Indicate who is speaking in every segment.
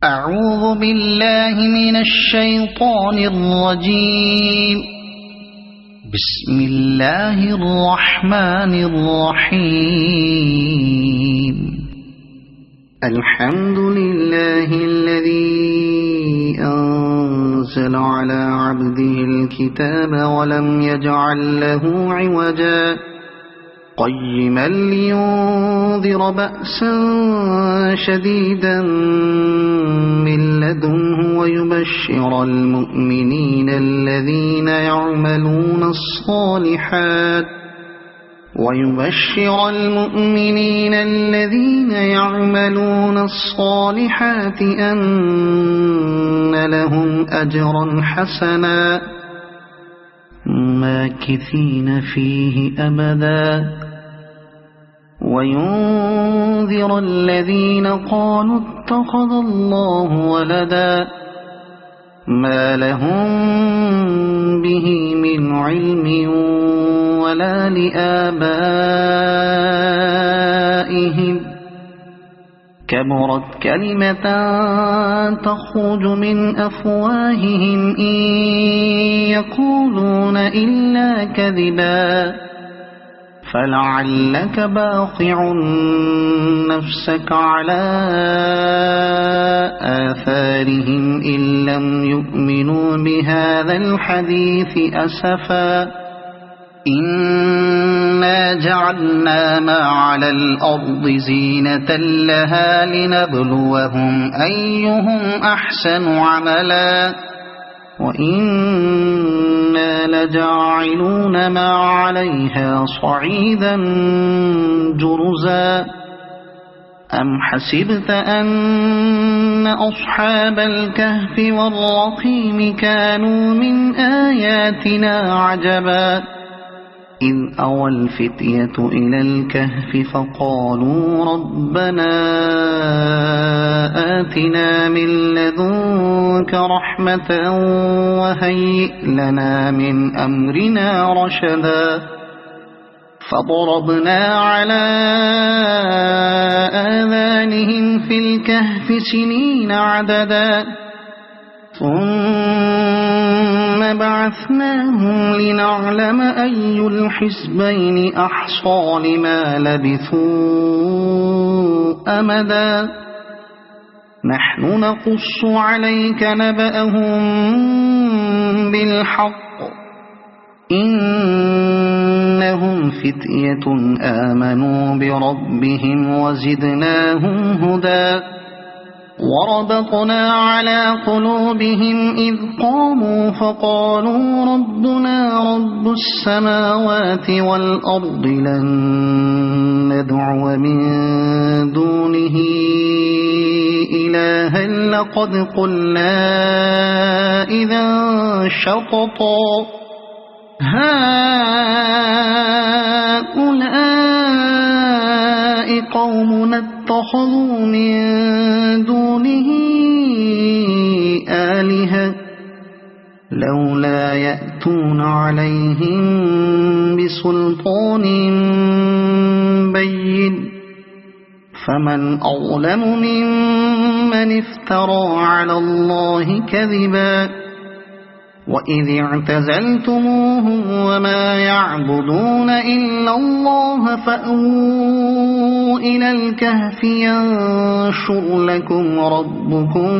Speaker 1: أعوذ بالله من الشيطان الرجيم. بسم الله الرحمن الرحيم. الحمد لله الذي أنزل على عبده الكتاب ولم يجعل له عوجا قيما لينذر بأسا شديدا من لدنه ويبشر المؤمنين الذين يعملون الصالحات أن لهم أجرا حسنا ماكثين فيه أبدا وينذر الذين قالوا اتخذ الله ولدا ما لهم به من علم ولا لآبائهم كبرت كلمة تخرج من أفواههم إن يقولون إلا كذبا فلعلك باخع نفسك على آثارهم إن لم يؤمنوا بهذا الحديث أسفا إنا جعلنا ما على الأرض زينة لها لنبلوهم أيهم أحسن عملا وإنا لجاعلون ما عليها صعيدا جرزا أم حسبت أن أصحاب الكهف والرقيم كانوا من آياتنا عجبا إذ أوى الفتية إلى الكهف فقالوا ربنا آتنا من لدنك رحمة وهيئ لنا من أمرنا رشدا فضربنا على آذانهم في الكهف سنين عددا ثم بعثناهم لنعلم أي الحزبين أحصى لما لبثوا أمدا نحن نقص عليك نبأهم بالحق إنهم فتية آمنوا بربهم وزدناهم هدى وربطنا على قلوبهم إذ قاموا فقالوا ربنا رب السماوات والأرض لن ندعو من دونه إلها لقد قلنا إذا شططا هؤلاء قومنا اتخذوا من دونه آلهة لولا يأتون عليهم بسلطان بين فمن أظلم ممن افترى على الله كذبا وإذ اعتزلتموهم وما يعبدون إلا الله فأووا إلى الكهف ينشر لكم ربكم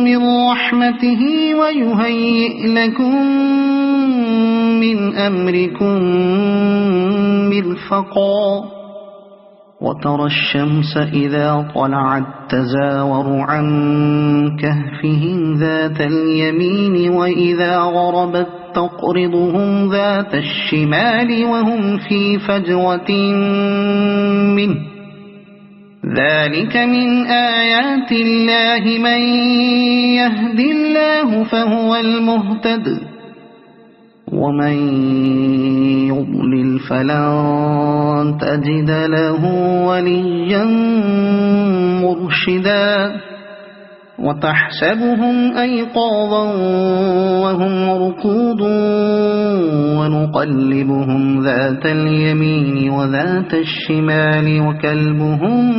Speaker 1: من رحمته ويهيئ لكم من أمركم مرفقا وترى الشمس إذا طلعت تزاور عن كهفهم ذات اليمين وإذا غربت تقرضهم ذات الشمال وهم في فجوة منه ذلك من آيات الله من يهد الله فهو المهتد ومن يضلل فلن تجد له وليا مرشدا وتحسبهم أيقاظا وهم رقود ونقلبهم ذات اليمين وذات الشمال وكلبهم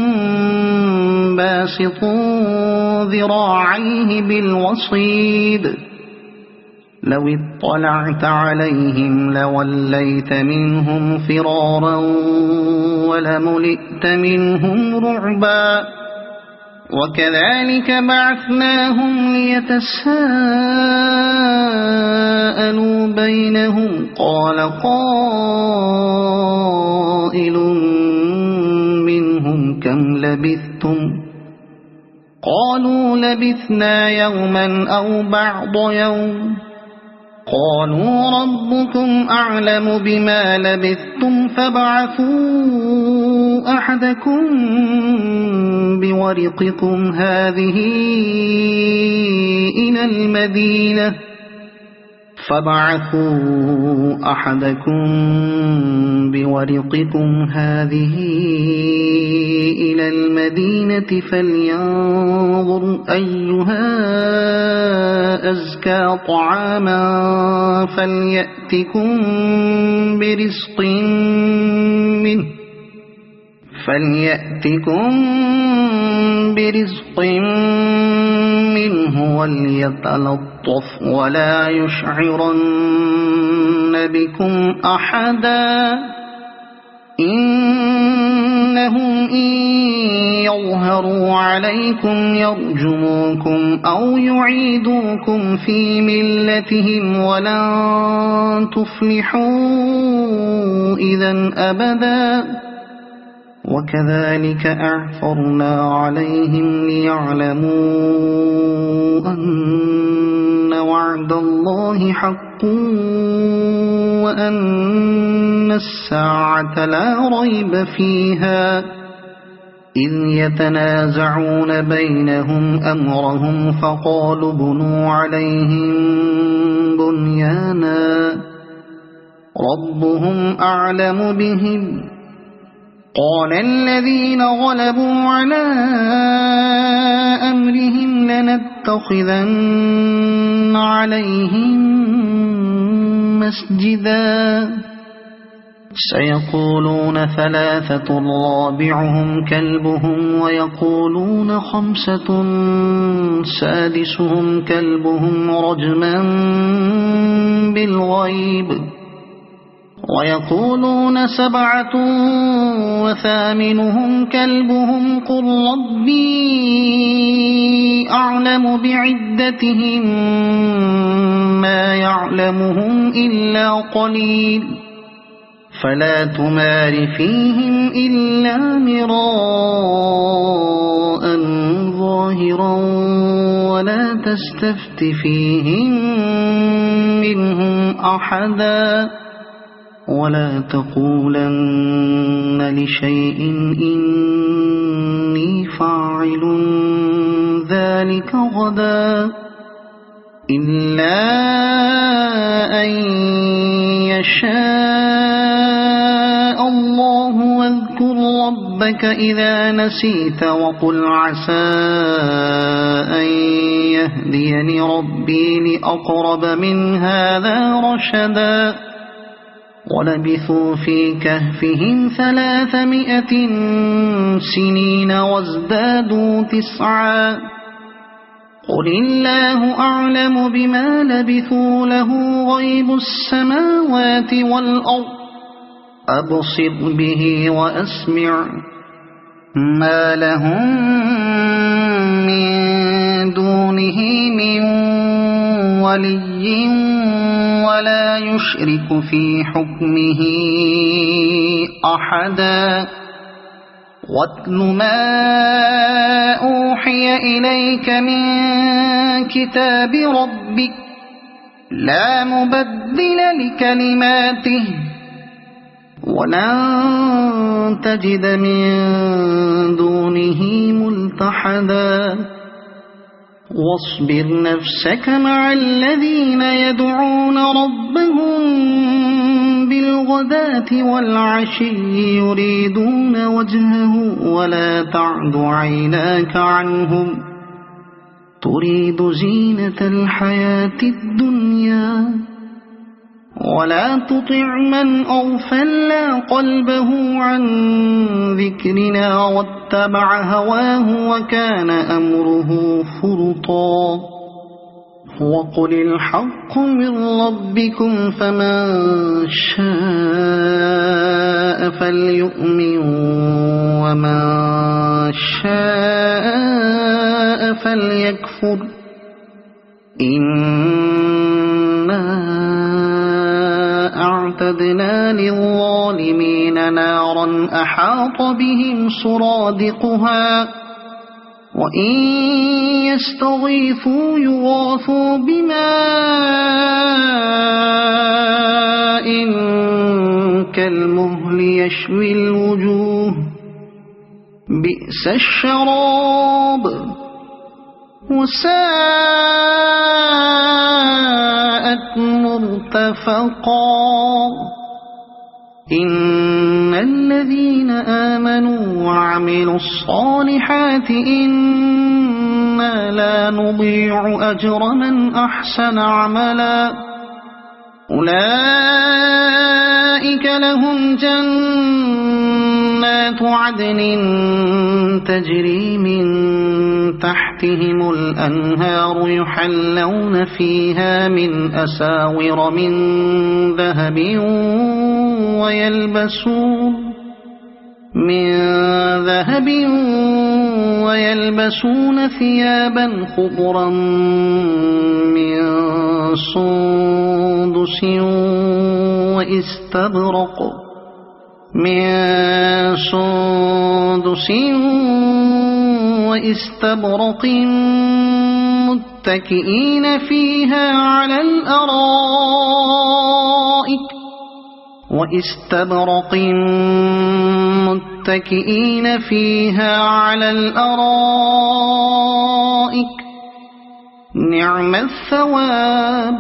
Speaker 1: باسط ذراعيه بالوصيد لو اطلعت عليهم لوليت منهم فرارا ولملئت منهم رعبا وكذلك بعثناهم ليتساءلوا بينهم قال قائل منهم كم لبثتم قالوا لبثنا يوما أو بعض يوم قالوا ربكم أعلم بما لبثتم فابعثوا أحدكم بورقكم هذه إلى المدينة فلينظر أيها أزكى طعاما فليأتكم برزق منه وليتلطف ولا يشعرن بكم أحدا إنهم إن يظهروا عليكم يرجموكم أو يعيدوكم في ملتهم ولن تفلحوا إذا أبدا وكذلك أعثرنا عليهم ليعلموا أن وعد الله حق وأن الساعة لا ريب فيها إذ يتنازعون بينهم أمرهم فقالوا بنوا عليهم بنيانا ربهم أعلم بهم قال الذين غلبوا على أمرهم لنتخذن عليهم مسجدا سيقولون ثلاثة رابعهم كلبهم ويقولون خمسة سادسهم كلبهم رجما بالغيب ويقولون سبعة وثامنهم كلبهم قل ربي أعلم بعدتهم ما يعلمهم إلا قليل فلا تمار فيهم إلا مراء ظاهرا ولا تستفت فيهم منهم أحدا ولا تقولن لشيء إني فاعل ذلك غدا إلا أن يشاء الله واذكر ربك إذا نسيت وقل عسى أن يهديني ربي لأقرب من هذا رشدا ولبثوا في كهفهم 300 سنين وازدادوا 9 قل الله أعلم بما لبثوا له غيب السماوات والأرض أبصر به وأسمع ما لهم من دونه من ولي ولا يشرك في حكمه أحدا واتل ما أوحي إليك من كتاب ربك لا مبدل لكلماته ولن تجد من دونه ملتحدا واصبر نفسك مع الذين يدعون ربهم بالغداة والعشي يريدون وجهه ولا تعد عيناك عنهم تريد زينة الحياة الدنيا ولا تطع من أغفلنا قلبه عن ذكرنا واتبع هواه وكان أمره فرطا وقل الحق من ربكم فمن شاء فليؤمن ومن شاء فليكفر إنا أعتدنا للظالمين نارا أحاط بهم سرادقها وإن يستغيثوا يغاثوا بماء كالمهل يشوي الوجوه بئس الشراب وساءت مرتفقا إن الذين آمنوا وعملوا الصالحات إنا لا نضيع أجر من أحسن عملا أولئك لهم جنات عدن تجري من تحتهم الأنهار يحلون فيها من أساور من ذهب ويلبسون ثيابا خضرا من سندس واستبرق متكئين فيها على الأرائك نعم الثواب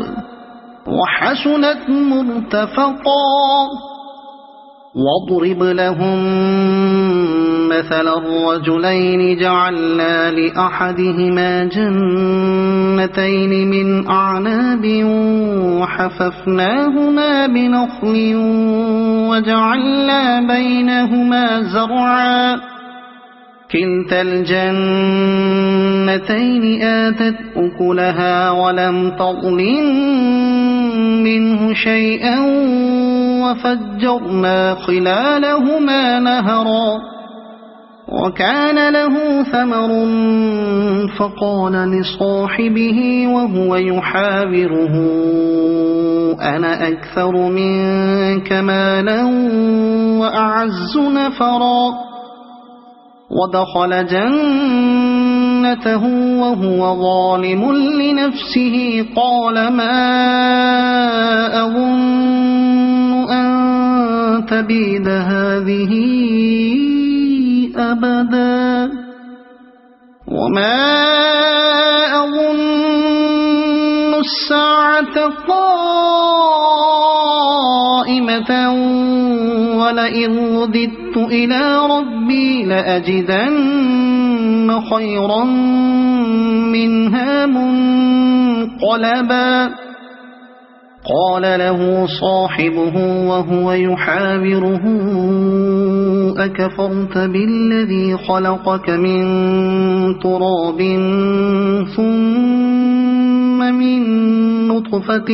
Speaker 1: وحسنت مرتفقا واضرب لهم مثل الرجلين جعلنا لأحدهما جنتين من أعناب وحففناهما بنخل وجعلنا بينهما زرعا كلتا الجنتين آتت أكلها ولم تظلم منه شيئا وفجرنا خلالهما نهرا وكان له ثمر فقال لصاحبه وهو يحاوره أنا أكثر منك مالا وأعز نفرا ودخل جنته وهو ظالم لنفسه قال ما أظن أن تبيد هذه أبدا وما أظن الساعة قائمة ولئن رددت إلى ربي لأجدن خيرا منها منقلبا قال له صاحبه وهو يحاوره أكفرت بالذي خلقك من تراب ثم من نطفة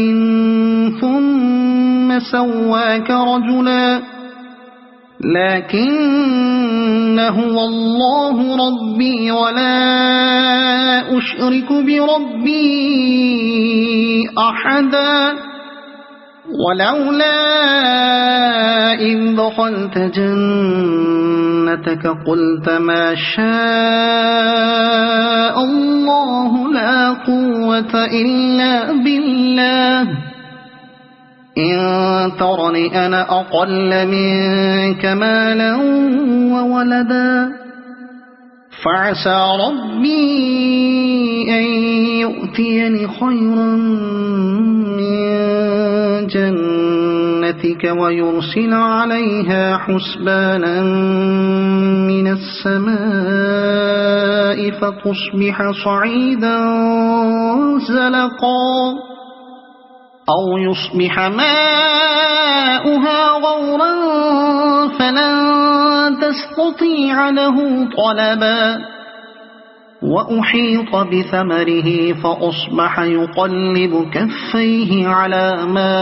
Speaker 1: ثم سواك رجلا لكن هو الله ربي ولا أشرك بربي أحدا ولولا إذ دخلت جنتك قلت ما شاء الله لا قوة إلا بالله إن ترني أنا أقل منك مالا وولدا فعسى ربي أن يؤتيني خيرا من جنتك ويرسل عليها حسبانا من السماء فتصبح صعيدا زلقا أو يصبح ماؤها غورا فلن تستطيع له طلبا وأحيط بثمره فأصبح يقلب كفيه على ما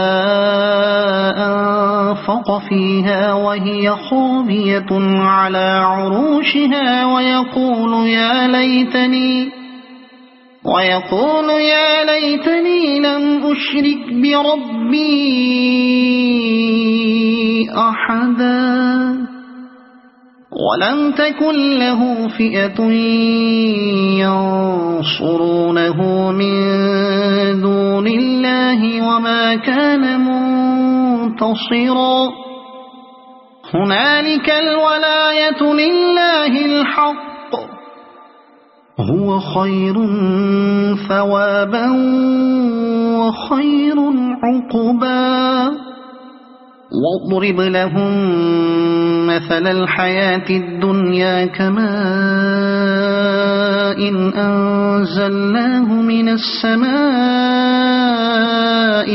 Speaker 1: أنفق فيها وهي خاوية على عروشها ويقول يا ليتني لم أشرك بربي أحدا ولم تكن له فئة ينصرونه من دون الله وما كان منتصرا هنالك الولاية لله الحق هو خير ثوابا وخير عقبا واضرب لهم مثل الحياة الدنيا كماء إن أنزلناه من السماء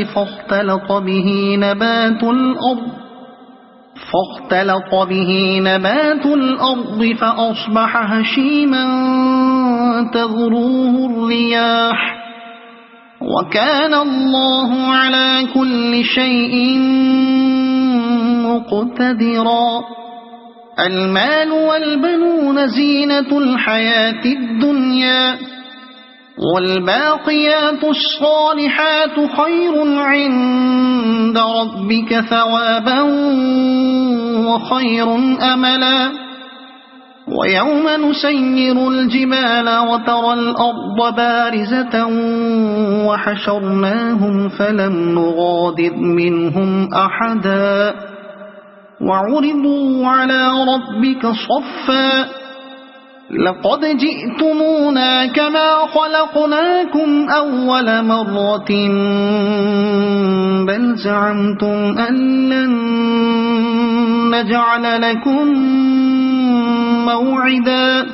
Speaker 1: فاختلط به نبات الأرض فأصبح هشيما تذروه الرياح وكان الله على كل شيء مقتدرا المال والبنون زينة الحياة الدنيا والباقيات الصالحات خير عند ربك ثوابا وخير أملا ويوم نسير الجبال وترى الأرض بارزة وحشرناهم فلم نغادر منهم أحدا وعرضوا على ربك صفا لقد جئتمونا كما خلقناكم أول مرة بل زعمتم أن لن نجعل لكم موعدا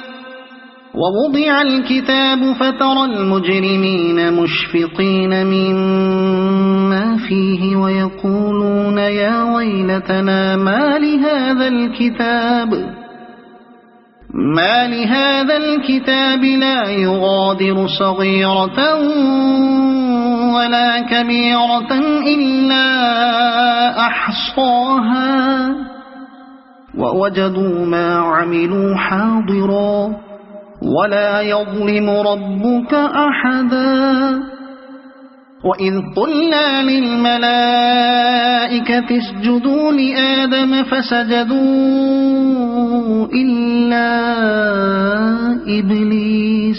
Speaker 1: ووضع الكتاب فترى المجرمين مشفقين مما فيه ويقولون يا ويلتنا ما لهذا الكتاب لا يغادر صغيرة ولا كبيرة إلا أحصاها ووجدوا ما عملوا حاضرا ولا يظلم ربك أحدا وإذ قلنا للملائكة اسجدوا لآدم فسجدوا إلا إبليس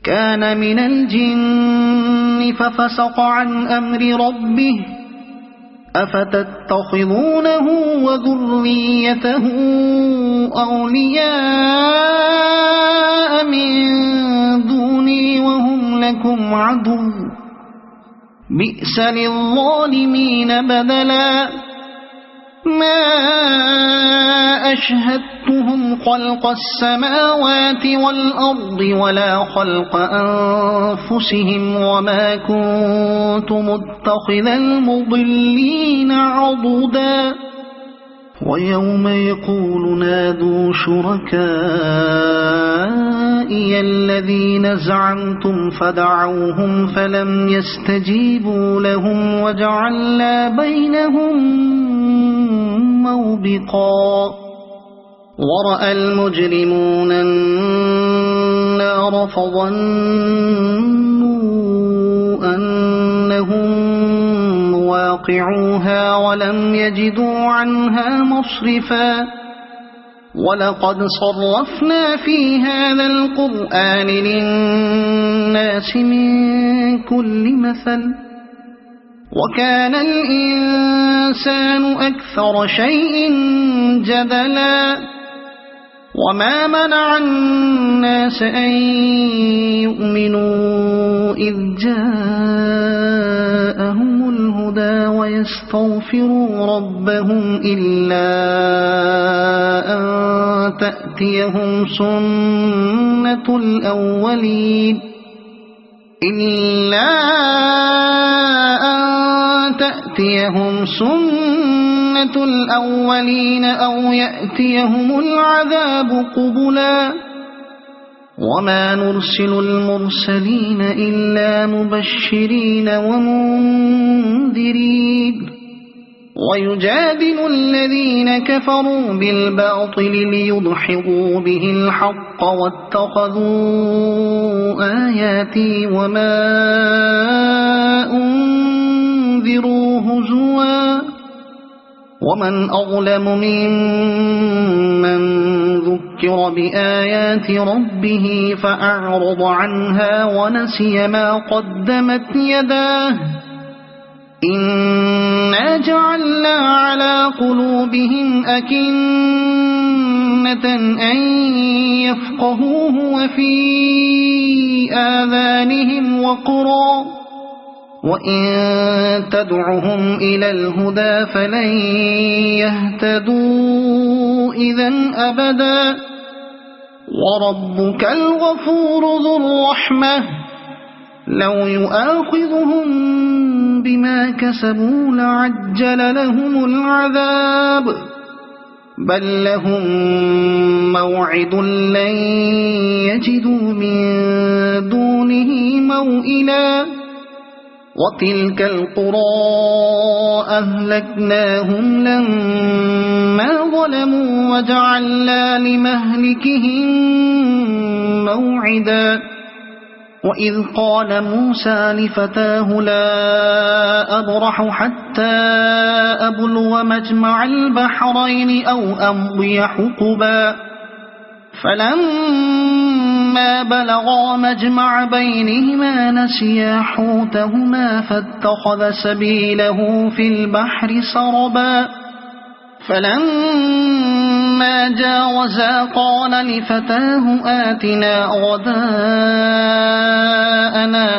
Speaker 1: كان من الجن ففسق عن أمر ربه أفتتخذونه وذريته أولياء من دوني وهم لكم عدو بئس للظالمين بدلا ما أشهدتهم خلق السماوات والأرض ولا خلق أنفسهم وما كنت متخذ المضلين عضدا ويوم يقول نادوا شركائي الذين زعمتم فدعوهم فلم يستجيبوا لهم وجعلنا بينهم موبقا ورأى المجرمون النار فظنوا أنهم مواقعوها ولم يجدوا عنها مصرفا ولقد صرفنا في هذا القرآن للناس من كل مثل وكان الإنسان أكثر شيء جدلا وما منع الناس أن يؤمنوا إذ جاءهم الهدى ويستغفروا ربهم إلا أن تأتيهم سنة الأولين إلا أن تأتيهم سنة الأولين أو يأتيهم العذاب قبلا وما نرسل المرسلين إلا مبشرين ومنذرين ويجادل الذين كفروا بالباطل ليدحضوا به الحق واتخذوا آياتي وما أنذروا هزوا ومن أظلم ممن ذكر بآيات ربه فأعرض عنها ونسي ما قدمت يداه إنا جعلنا على قلوبهم أكنة أن يفقهوه وفي آذانهم وقرا وإن تدعهم إلى الهدى فلن يهتدوا إذا أبدا وربك الغفور ذو الرحمة لو يؤاخذهم بما كسبوا لعجل لهم العذاب بل لهم موعد لن يجدوا من دونه موئلا وتلك القرى أهلكناهم لما ظلموا وجعلنا لمهلكهم موعدا وإذ قال موسى لفتاه لا أبرح حتى أبلغ مجمع البحرين أو أمضي حقبا فلما بلغا مجمع بينهما نسيا حوتهما فاتخذ سبيله في البحر سربا فلما جاوزا قال لفتاه آتنا غداءنا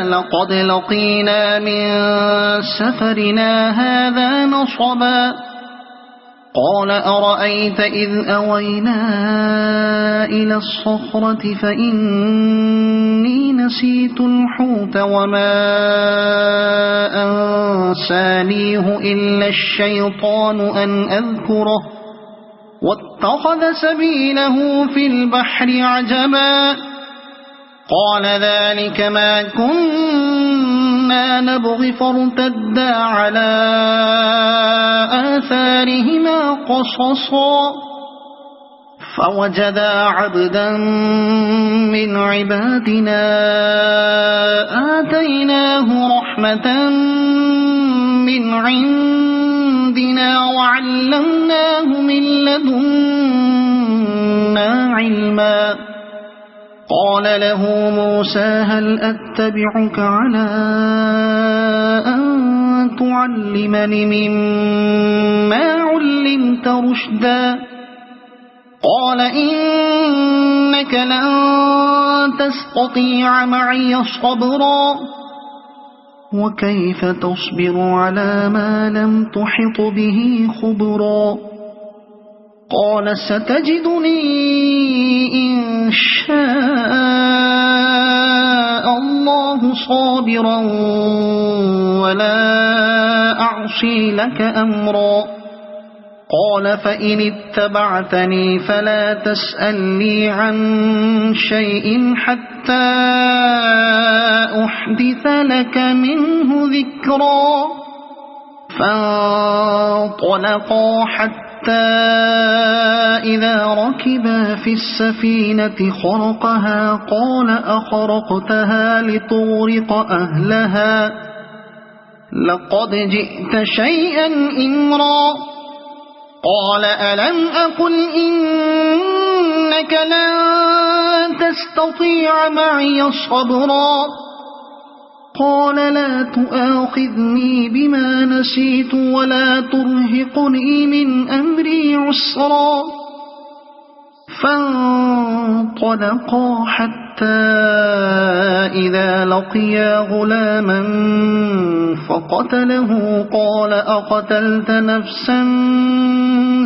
Speaker 1: لقد لقينا من سفرنا هذا نصبا قال أرأيت إذ أوينا إلى الصخرة فإني نسيت الحوت وما أنسانيه إلا الشيطان أن أذكره واتخذ سبيله في البحر عجبا قال ذلك ما كنا نبغي فارتدا على آثارهما قصصا فوجدا عبدا من عبادنا آتيناه رحمة من عندنا وعلمناه من لدنا علما قال له موسى هل أتبعك على أن تعلمني مما علمت رشدا قال إنك لن تستطيع معي صبرا وكيف تصبر على ما لم تحط به خبرا قال ستجدني إن شاء الله صابرا ولا أعصي لك أمرا قال فإن اتبعتني فلا تسألني عن شيء حتى أحدث لك منه ذكرا فانطلقا حتى إذا ركبا في السفينة خرقها قال أخرقتها لتغرق أهلها لقد جئت شيئا إمرا قال ألم أقل إنك لن تستطيع معي صبرا قال لا تؤاخذني بما نسيت ولا ترهقني من أمري عسرا فانطلقا حتى إذا لقيا غلاما فقتله قال أقتلت نفسا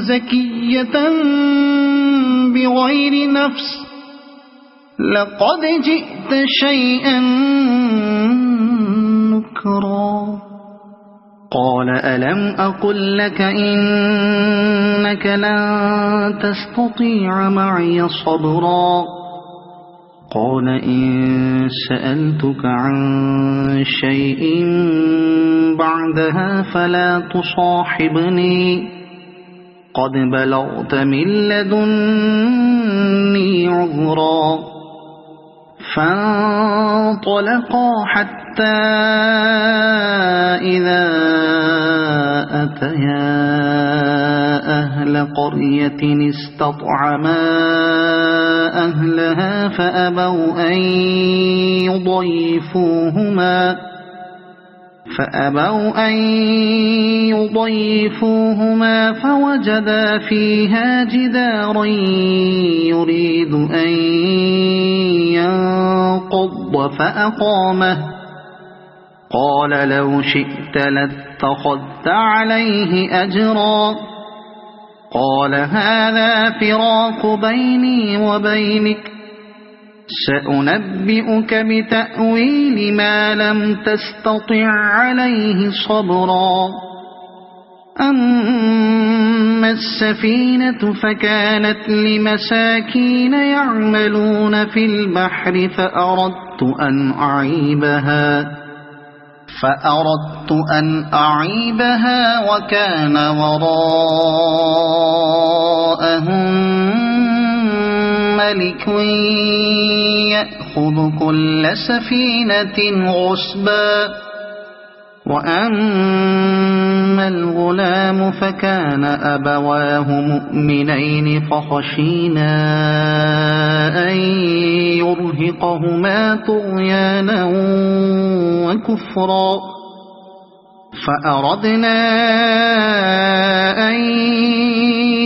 Speaker 1: زكية بغير نفس لقد جئت شيئا نكرا قال ألم أقل لك إنك لن تستطيع معي صبرا قال إن سألتك عن شيء بعدها فلا تصاحبني قد بلغت من لدني عذرا فانطلقا حتى إذا أتيا أهل قرية استطعما أهلها فأبوا أن يضيفوهما فوجدا فيها جدارا يريد أن ينقض فأقامه قال لو شئت لاتخذت عليه أجرا قال هذا فراق بيني وبينك سأنبئك بتأويل ما لم تستطع عليه صبرا أما السفينة فكانت لمساكين يعملون في البحر فأردت أن أعيبها وكان وراءهم ملك يأخذ كل سفينة غصبا وأما الغلام فكان أبواه مؤمنين فخشينا أن يرهقهما طغيانا وكفرا فأردنا أن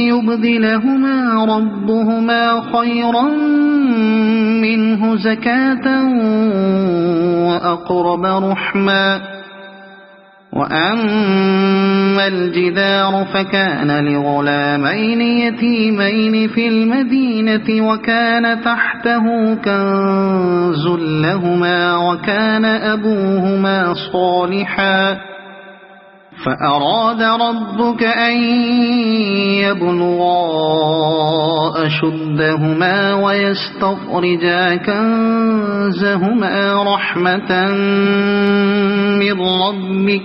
Speaker 1: يبدلهما ربهما خيرا منه زكاة وأقرب رحما وأما الجدار فكان لغلامين يتيمين في المدينة وكان تحته كنز لهما وكان أبوهما صالحا فأراد ربك أن يبلغا أشدهما ويستخرجا كنزهما رحمة من ربك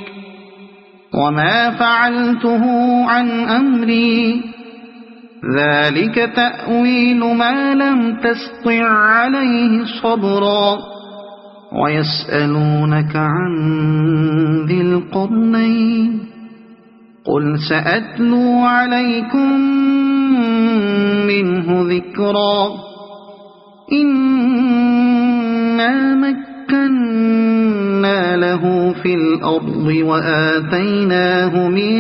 Speaker 1: وما فعلته عن أمري ذلك تأويل ما لم تستطع عليه صبرا ويسألونك عن ذي القرنين قل سأتلو عليكم منه ذكرا إنا مكنا له في الأرض وآتيناه من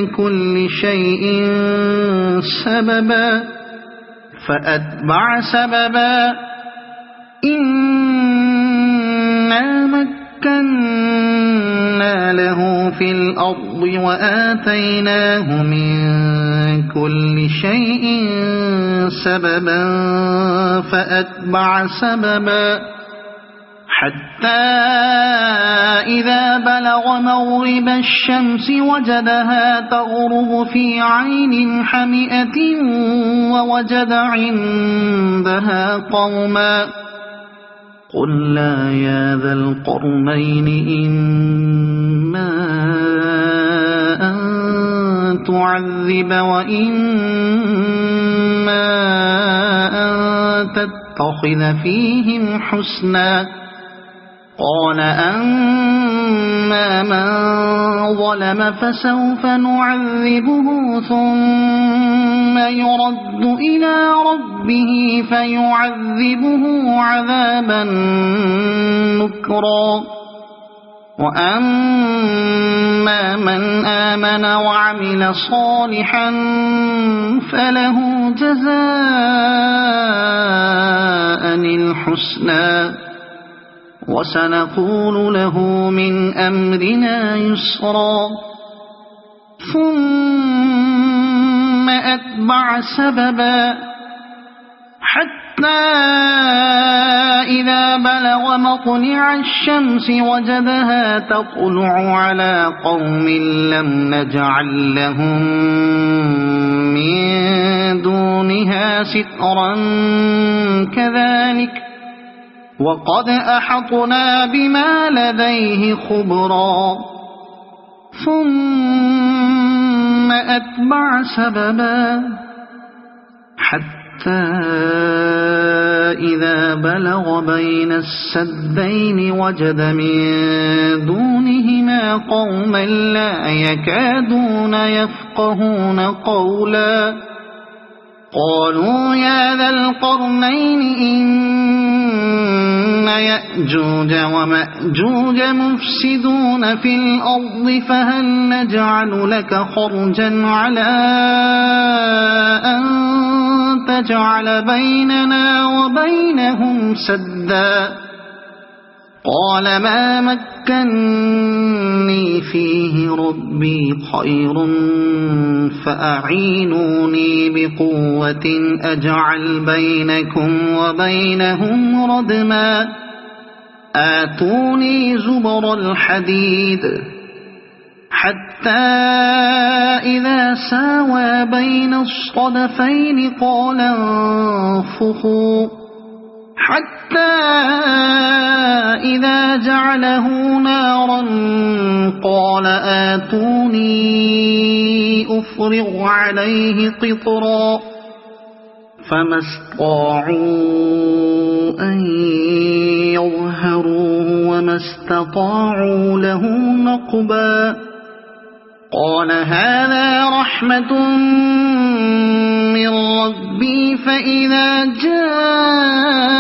Speaker 1: كل شيء سببا فأتبع سببا إنا مكنا له في الأرض وآتيناه من كل شيء سببا فأتبع سببا حتى إذا بلغ مغرب الشمس وجدها تغرب في عين حمئة ووجد عندها قوما قلنا يا ذا القرنين إما أن تعذب وإما أن تتخذ فيهم حسنا قال أما من ظلم فسوف نعذبه ثم يرد إلى ربه فيعذبه عذابا نكرا وأما من آمن وعمل صالحا فله جزاء الحسنى وسنقول له من أمرنا يسرا ثم أتبع سببا حتى إذا بلغ مطلع الشمس وجدها تطلع على قوم لم نجعل لهم من دونها سترا كذلك وقد أحطنا بما لديه خبرا ثم أتبع سببا حتى إذا بلغ بين السدين وجد من دونهما قوما لا يكادون يفقهون قولا قالوا يا ذا القرنين إن يأجوج ومأجوج مفسدون في الأرض فهل نجعل لك خرجا على أن تجعل بيننا وبينهم سدا قال ما مكني فيه ربي خير فأعينوني بقوة أجعل بينكم وبينهم ردما آتوني زبر الحديد حتى إذا ساوى بين الصدفين قال انفخوا حتى إذا جعله نارا قال آتوني أفرغ عليه قطرا فما استطاعوا أن يظهروه وما استطاعوا له نقبا قال هذا رحمة من ربي فإذا جاء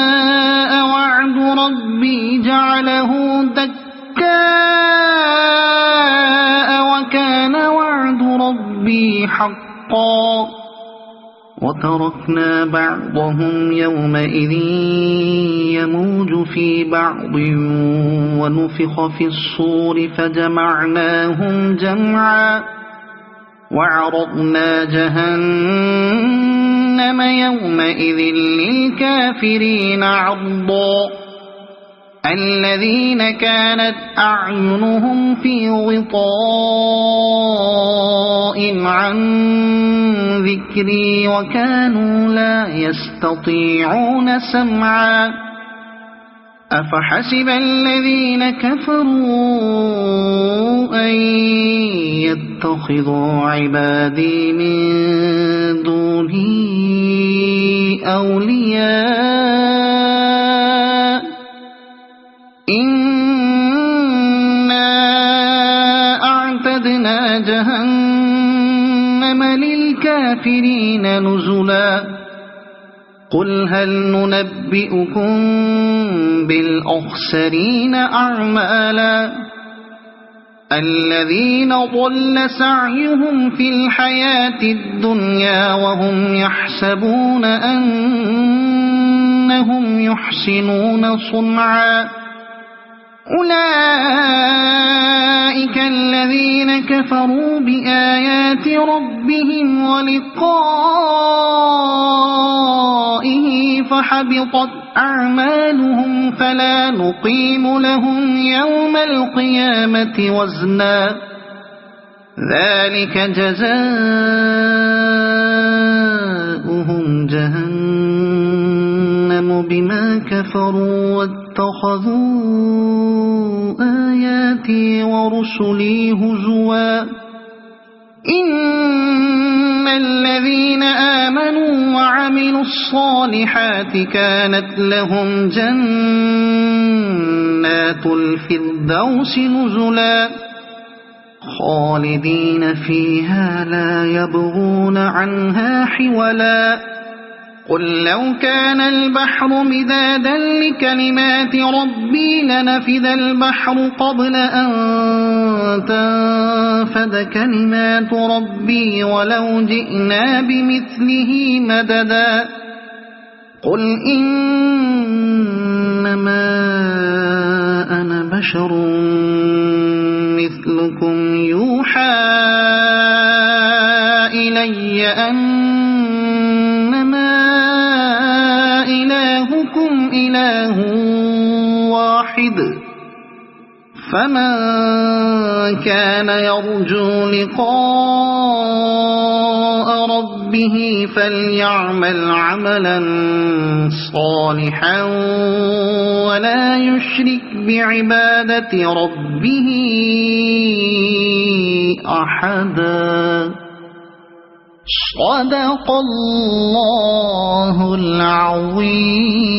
Speaker 1: وعد ربي جعله دكاء وكان وعد ربي حقا وتركنا بعضهم يومئذ يموج في بعض ونفخ في الصور فجمعناهم جمعا وعرضنا جهنم يومئذ للكافرين عرضا الذين كانت أعينهم في غطاء عن ذكري وكانوا لا يستطيعون سمعا أفحسب الذين كفروا أن يتخذوا عبادي من دوني أولياء إنا أعتدنا جهنم للكافرين نزلا قل هل ننبئكم بالأخسرين أعمالا الذين ضل سعيهم في الحياة الدنيا وهم يحسبون أنهم يحسنون صنعا أولئك الذين كفروا بآيات ربهم ولقائه فحبطت أعمالهم فلا نقيم لهم يوم القيامة وزنا ذلك جزاؤهم جهنم بما كفروا واتخذوا آياتي ورسلي هزوا إن الذين آمنوا وعملوا الصالحات كانت لهم جنات الفردوس نزلا خالدين فيها لا يبغون عنها حولا قل لو كان البحر مدادا لكلمات ربي لنفد البحر قبل أن تنفد كلمات ربي ولو جئنا بمثله مددا قل إنما أنا بشر مثلكم يوحى إلي أنما إلهكم إله واحد فمن كان يرجو لقاء ربه فليعمل عملا صالحا ولا يشرك بعبادة ربه أحدا. صدق الله العظيم.